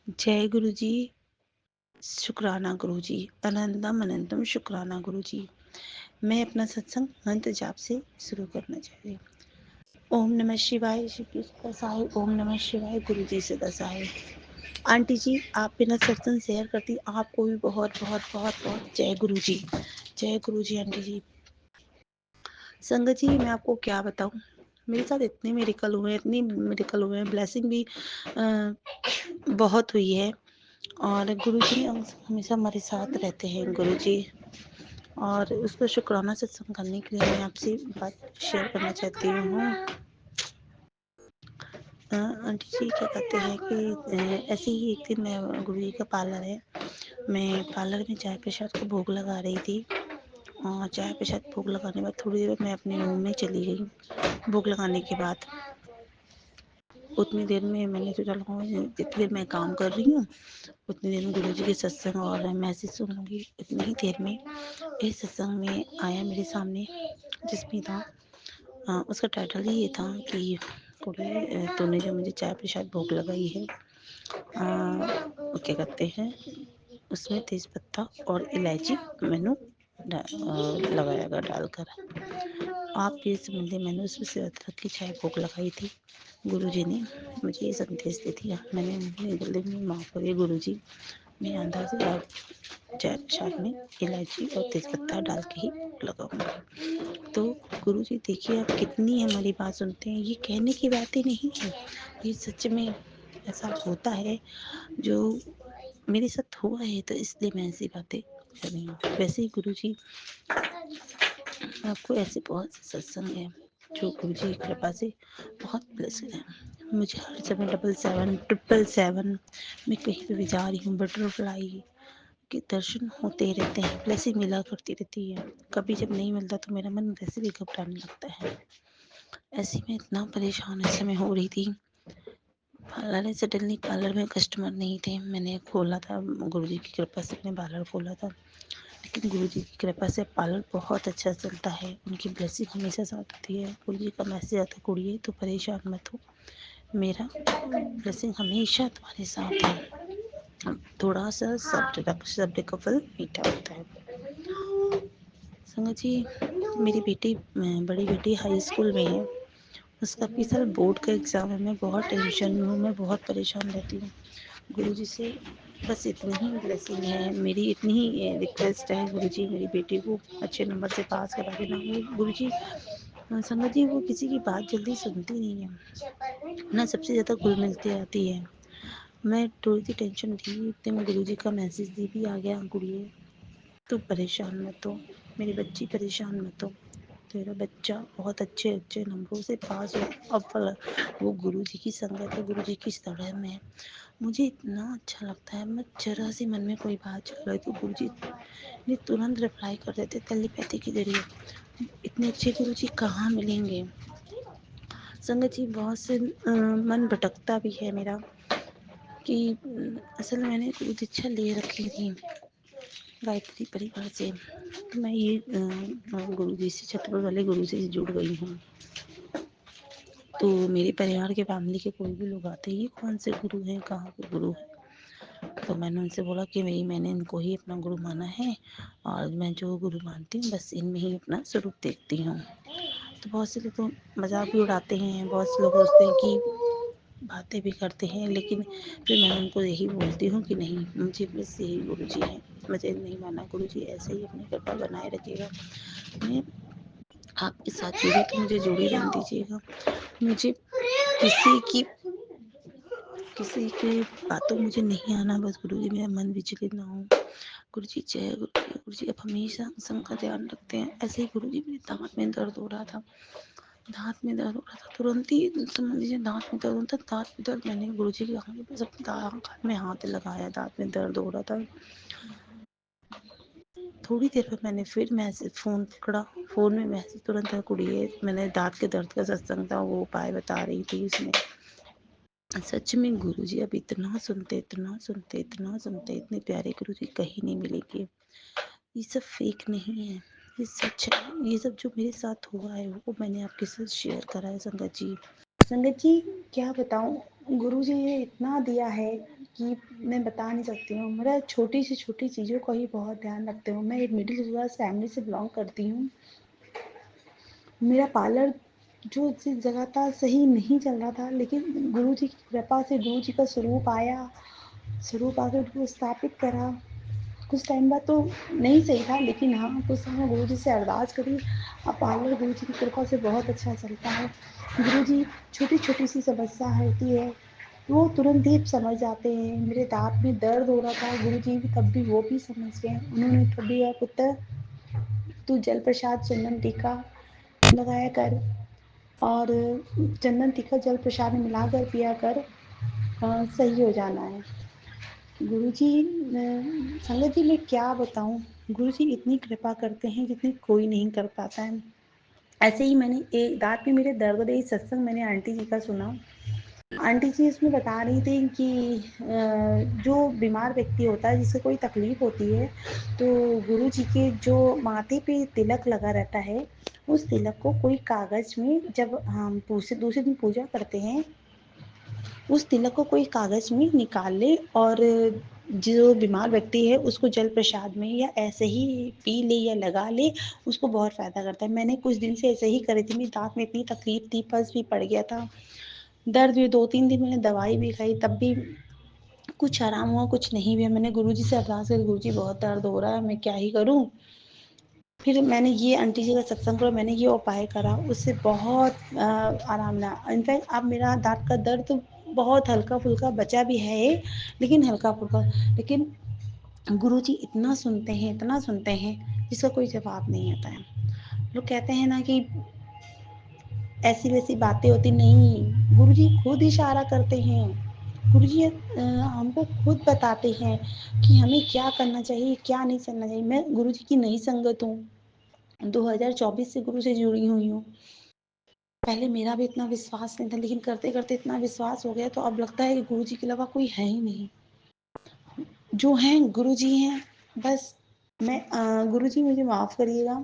जय गुरु जी। शुक्राना गुरु जी। अनंतम अनंतम शुक्राना गुरु जी। मैं अपना सत्संग मंत्र जाप से शुरू करना चाह रही हूँ। ओम नमः शिवाय, श्री कृष्ण साई। ओम नमः शिवाय, गुरु जी सदा सहाय। आंटी जी, आप बिना सत्संग शेयर करती, आपको भी बहुत बहुत बहुत बहुत जय गुरु जी। जय गुरु जी। आंटी जी, संगत जी, मैं आपको क्या बताऊं, मेरे साथ इतने मेरेकल हुए, इतनी मेरेकल हुए हैं, ब्लेसिंग भी बहुत हुई है। और गुरु जी हमेशा हमारे साथ रहते हैं गुरु जी। और उसको शुक्राना सत्संग करने के लिए मैं आपसे बात शेयर करना चाहती हूँ। आंटी जी क्या कहते हैं कि ऐसे ही एक दिन मैं, गुरु जी का पार्लर है, मैं पार्लर में चाय प्रसाद को भोग लगा रही थी। और चाय प्रसाद भोग लगाने के बाद थोड़ी देर मैं अपने रूम में चली गई। भोग लगाने के बाद उतनी देर में मैंने सोचा जितनी देर मैं काम कर रही हूँ उतनी देर में गुरु जी के सत्संग और मैसेज सुन लूँगी। इतनी ही देर में इस सत्संग में आया मेरे सामने, जिसमें था उसका टाइटल ही ये था कि कुड़ी तूने जो मुझे चाय प्रसाद भोग लगाई है, क्या कहते हैं, उसमें तेज पत्ता और इलायची मैंने लगाया डालकर आप ये समझे। मैंने उसमें से अदरक की चाय भोग लगाई थी। गुरुजी ने मुझे ये संदेश दे दिया। मैंने अपने गले में माफ़ करिए गुरुजी, मैं अंदर से आप चाय प्रसाद में इलायची और तेज़पत्ता डाल के ही लगाऊंगी। तो गुरुजी देखिए, आप कितनी हमारी बात सुनते हैं। ये कहने की बात ही नहीं है, ये सच में ऐसा होता है जो मेरे साथ हुआ है, तो इसलिए मैं ऐसी बातें कर रही हूँ। वैसे ही गुरुजी, आपको ऐसे बहुत से सत्संग है जो गुरु जी की कृपा से बहुत ब्लेस्ड है। मुझे हर समय 777 777 मैं कहीं पे भी जा रही हूँ, बटरफ्लाई के दर्शन होते रहते हैं, ब्लेसिंग मिला करती रहती है। कभी जब नहीं मिलता तो मेरा मन वैसे भी घबराने लगता है। ऐसे में इतना परेशान इस समय हो रही थी। पार्लर में सडनली पार्लर में कस्टमर नहीं थे। मैंने खोला था, गुरु जी की कृपा से अपने पार्लर खोला था, लेकिन गुरु जी की कृपा से पार्लर बहुत अच्छा चलता है। उनकी ब्लेसिंग हमेशा साथ होती है। गुरु जी का मैसेज आता है, कुड़िए तो परेशान मत हो, मेरा ब्लेसिंग हमेशा तुम्हारे साथ है। थोड़ा सा सब्र का फल मीठा होता है। संगत जी, मेरी बेटी, बड़ी बेटी हाई स्कूल में है। उसका भी साल बोर्ड का एग्ज़ाम है। मैं बहुत टेंशन में हूँ, मैं बहुत परेशान रहती हूँ। गुरु जी से बस इतनी ही ब्लेसिंग है, मेरी इतनी ही रिक्वेस्ट है। गुरु जी मेरी बेटी को अच्छे नंबर से पास करा देना। गुरु जी, संगत जी, वो किसी की बात जल्दी सुनती नहीं है ना, सबसे ज़्यादा घुल मिलती आती है। मैं थोड़ी सी टेंशन थी, इतने में गुरु जी का मैसेज भी आ गया, गुड़िए तू परेशान मत हो, मेरी बच्ची परेशान मत हो, तेरा बच्चा बहुत अच्छे अच्छे नंबरों से पास हो। अब वो गुरु जी की संगत है, गुरु जी की शरण में है। मुझे इतना अच्छा लगता है। मैं जरा सी मन में कोई बात चल रही तो गुरु जी ने तुरंत रिप्लाई कर देते टेलीपैथी के जरिए। इतने अच्छे गुरु जी कहाँ मिलेंगे। संगत जी, बहुत से मन भटकता भी है मेरा कि असल में मैंने गुरु दीक्षा ले रखी थी गायत्री परिवार से। तो मैं ये गुरु जी से, छतरपुर वाले गुरु से जुड़ गई हूँ। तो मेरे परिवार के फैमिली के कोई भी लोग आते हैं, ये कौन से गुरु हैं, कहाँ के गुरु हैं। तो मैंने उनसे बोला कि मैंने इनको ही अपना गुरु माना है, और मैं जो गुरु मानती हूँ बस इनमें ही अपना स्वरूप देखती हूँ। तो बहुत से लोग तो मजाक भी उड़ाते हैं, बहुत से लोग सोचते हैं कि बातें भी करते हैं, लेकिन फिर मैं उनको यही बोलती हूँ कि नहीं, मुझे बस यही गुरु जी हैं, मुझे नहीं माना। गुरु जी ऐसे ही अपनी कृपा बनाए रखिएगा। मैं आपके साथ जुड़ी तो मुझे जुड़ी रहने दीजिएगा। मुझे किसी की बातों मुझे नहीं आना, बस गुरु जी मेरा मन विचलित ना हो। गुरु जी जय गुरु जी। गुरु जी अब हमेशा संग का ध्यान रखते हैं। ऐसे ही गुरु जी, मेरे दांत में दर्द हो रहा था, तुरंत ही समझ लीजिए दांत में दर्द होता, दांत में दर्द, मैंने गुरु जी के आगे बस अपने हाथ में हाथ लगाया, दांत में दर्द हो रहा था। थोड़ी देर में मैंने फिर मैसेज, फोन पकड़ा, फोन में मैसेज तुरंत कुड़िए, मैंने दांत के दर्द का सत्संग था, वो उपाय बता रही थी उसमें। सच में गुरु जी अब इतना सुनते, इतना सुनते, इतना सुनते, इतने प्यारे गुरु जी कहीं नहीं मिलेंगे। ये सब फेक नहीं है, ये सच है। ये सब जो मेरे साथ हुआ है वो मैंने आपके साथ शेयर करा है। संगत जी, संगत जी क्या बताऊं, गुरु जी ने इतना दिया है کہ میں بتا نہیں سکتی ہوں، میرا چھوٹی سے چھوٹی چیزوں کا ہی بہت دھیان رکھتے ہوں. میں ایک مڈل کلاس فیملی سے بلانگ کرتی ہوں. میرا پارلر جو جس جگہ تھا صحیح نہیں چل رہا تھا، لیکن گرو جی کی کرپا سے گرو جی کا سوروپ آیا، سوروپ آ کے ان کو استھاپت کرا. کچھ ٹائم بعد تو نہیں صحیح تھا، لیکن ہاں کچھ ٹائم گرو جی سے ارداس کری. اب پارلر گرو جی کی کرپا سے بہت اچھا چلتا ہے. گرو جی چھوٹی چھوٹی سی سمسیا ہوتی ہے وہ ترنت ہی سمجھ جاتے ہیں. میرے دانت میں درد ہو رہا تھا، گرو جی بھی تب بھی وہ بھی سمجھ گئے. انہوں نے کبھی کہا پتر تو جل پرساد چندن ٹیکا لگایا کر، اور چندن ٹیکا جل پرساد میں ملا کر پیا کر، صحیح ہو جانا ہے. گرو جی سنگت جی میں کیا بتاؤں، گرو جی اتنی کرپا کرتے ہیں جتنی کوئی نہیں کر پاتا ہے. ایسے ہی میں نے ایک دانت میں میرے درد ہو رہی ستسنگ میں نے آنٹی جی کا سنا. آنٹی جی اس میں بتا رہی تھی کہ جو بیمار ویکتی ہوتا ہے جسے کوئی تکلیف ہوتی ہے تو گرو جی کے جو ماتھے پہ تلک لگا رہتا ہے اس تلک کو کوئی کاغذ میں، جب ہم دوسرے دن پوجا کرتے ہیں اس تلک کو کوئی کاغذ میں نکال لے اور جو بیمار ویکتی ہے اس کو جل پرساد میں یا ایسے ہی پی لے یا لگا لے، اس کو بہت فائدہ کرتا ہے. میں نے کچھ دن سے ایسے ہی کری تھی. میری دانت میں اتنی تکلیف تھی، پس بھی پڑ گیا تھا، درد بھی 2-3 دن میں نے دوائی بھی کھائی تب بھی کچھ آرام ہوا کچھ نہیں بھی. میں نے گرو جی سے ارداس کری گرو جی بہت درد ہو رہا ہے میں کیا ہی کروں. پھر میں نے یہ آنٹی جی کا ستسنگ کرا، میں نے یہ اپائے کرا، اس سے بہت آرام ملا. انفیکٹ اب میرا دانت کا درد بہت ہلکا پھلکا بچا بھی ہے لیکن ہلکا پھلکا. لیکن گرو جی اتنا سنتے ہیں اتنا سنتے ہیں جس کا کوئی جواب نہیں آتا ہے. لوگ کہتے ہیں نا کہ ایسی ویسی باتیں ہوتی نہیں، گرو جی خود اشارہ کرتے ہیں. گرو جی ہم کو خود بتاتے ہیں کہ ہمیں کیا کرنا چاہیے کیا نہیں کرنا چاہیے. میں گرو جی کی نئی سنگت ہوں، 2024 سے گرو سے جڑی ہوئی ہوں. پہلے میرا بھی اتنا وشواس نہیں تھا لیکن کرتے کرتے اتنا وشواس ہو گیا تو اب لگتا ہے کہ گرو جی کے علاوہ کوئی ہے ہی نہیں. جو ہیں گرو جی ہیں بس. میں گرو جی مجھے معاف کریے گا،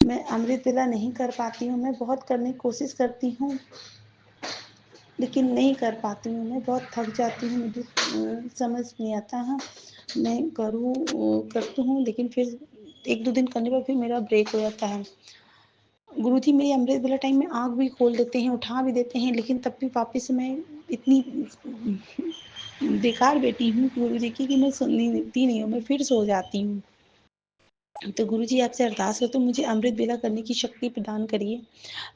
میں امرت ویلا نہیں کر پاتی ہوں. میں بہت کرنے کی کوشش کرتی ہوں لیکن نہیں کر پاتی ہوں. میں بہت تھک جاتی ہوں، مجھے سمجھ نہیں آتا ہے میں کرتی ہوں لیکن پھر 1-2 دن کرنے پر پھر میرا بریک ہو جاتا ہے. گرو جی میری امرت ویلا ٹائم میں آنکھ بھی کھول دیتے ہیں اٹھا بھی دیتے ہیں لیکن تب بھی واپس میں اتنی بیکار بیٹی ہوں گرو جی کی کہ میں سنتی نہیں ہوں، میں پھر سو جاتی ہوں. تو گرو جی آپ سے ارداس کرتے مجھے امرت ویلا کرنے کی شکتی پردان کریے،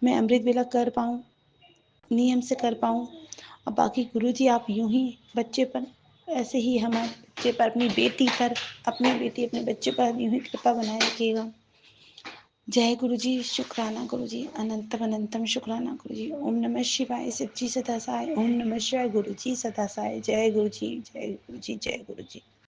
میں امرت ویلا کر پاؤں، نیم سے کر پاؤں. اور باقی گرو جی آپ یوں ہی بچے پر ایسے ہی ہمارے بچے پر، اپنی بیٹی پر، اپنی بیٹی اپنے بچے پر یوں ہی کرپا بنائے رکھیے گا. جے گرو جی. شکرانہ گرو جی. اننتم اننتم شکرانہ گرو جی. اوم نمः شیوائے. شیو جی سدا سہائے. اوم نمः شیوائے. گرو جی سدا سہائے. جے گرو جی. جے گرو جی. جے گرو جی.